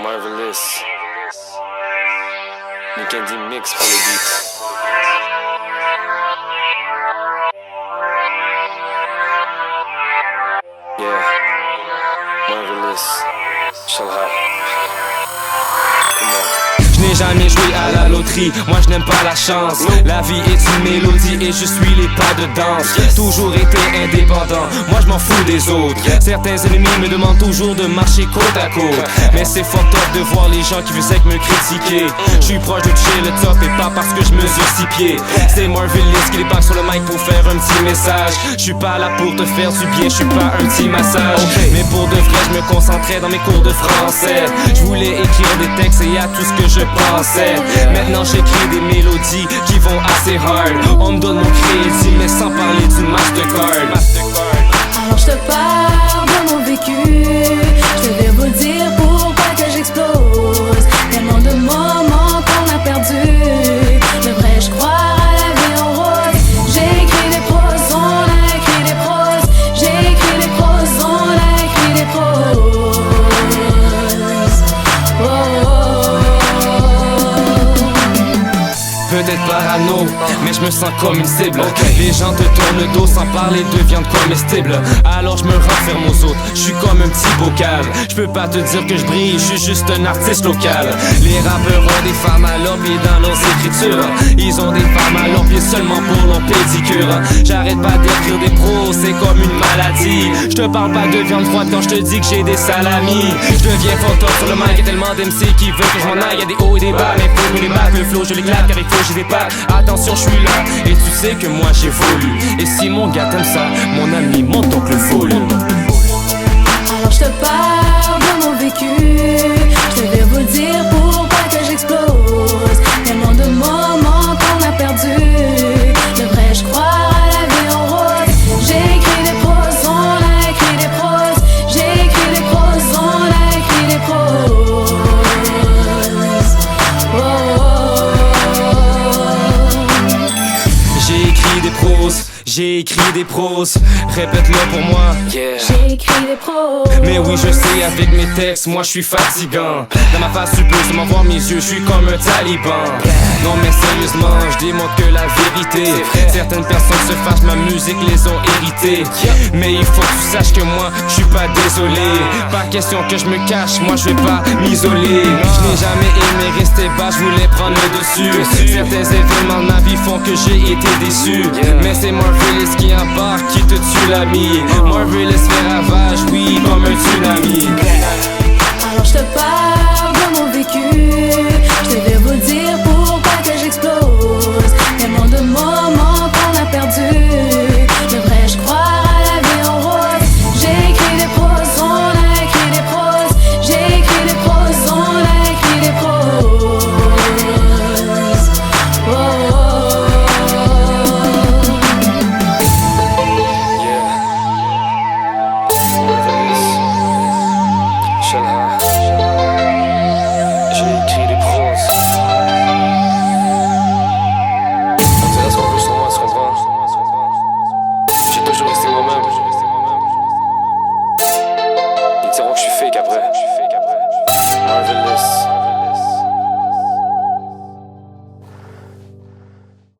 Marvelous. Nikendi Mix pour le beat. Yeah. Marvelous. Shalha. Come on. Je n'ai jamais joué à la loterie, moi je n'aime pas la chance. La vie est une mélodie et je suis les pas de danse. Toujours été indépendant, moi je m'en fous des autres. Certains ennemis me demandent toujours de marcher côte à côte, mais c'est fucked up de voir les gens qui faisaient que me critiquer. Je suis proche de toucher le top et pas parce que je mesure 6 pieds. C'est Marvelous qui débarque sur le mic pour faire un petit message. Je suis pas là pour te faire du bien, je suis pas un petit massage. Mais pour de vrai je me concentrais dans mes cours de français. Je voulais écrire des textes et à tout ce que je pensais. Maintenant j'écris des mélodies qui vont assez hard. On me donne mon crédit mais sans parler du Mastercard. Alors je te parle de mon vécu, je vais vous dire pourquoi que j'explose. Tellement de moments qu'on a perdus. Devrais-je croire à la vie en rose? J'ai écrit des proses, on a écrit des proses. J'ai écrit des proses, on a écrit des proses. Oh, oh, oh. Peut-être parano, mais je me sens comme une cible. Les gens te tournent le dos sans parler de viande comestible. Alors je me renferme aux autres, je suis comme un petit bocal. Je peux pas te dire que je brille, je suis juste un artiste local. Les rappeurs ont des femmes à leurs pieds dans leurs écritures. Ils ont des femmes à leurs pieds seulement pour leur pédicure. J'arrête pas d'écrire des pros, c'est comme une maladie. Je te parle pas de viande froide quand je te dis que j'ai des salamis. Je deviens photo sur le mic, y'a tellement d'MC qui veulent que je m'en aille. Y'a des hauts et des bas, mais faut que les bacs, le flow je l'éclate car il faut que j'ai des pattes. Attention, je suis là, et tu sais que moi j'évolue. Et si mon gars t'aime ça, mon ami, monte donc le volume. Alors je te parle de mon vécu, je vais vous dire pourquoi que j'explose. Tellement de moments qu'on a perdus. Devrais-je croire à la vie en rose? J'ai écrit des proses, on a écrit des proses. J'ai écrit des proses, on a écrit des proses. Oh, oh, oh. J'ai écrit des proses, j'ai écrit des proses. Répète-le pour moi. Yeah. J'ai écrit des proses. Mais oui, je sais, avec mes textes, moi je suis fatigant. Dans ma face, tu peux seulement voir mes yeux, je suis comme un taliban. Non, mais sérieusement, je démontre que la vérité. Certaines personnes se fâchent, ma musique les ont héritées. Mais il faut que tu saches que moi, je suis pas désolé. Pas question que je me cache, moi je vais pas m'isoler. Je n'ai jamais aimé rester bas, je voulais prendre le dessus. Certains événements de ma vie font que j'ai été déçu. Mais c'est Marvelous qui embarque, qui te tue l'ami. Marvelous fait ravage, oui, comme un tsunami. Alors je te parle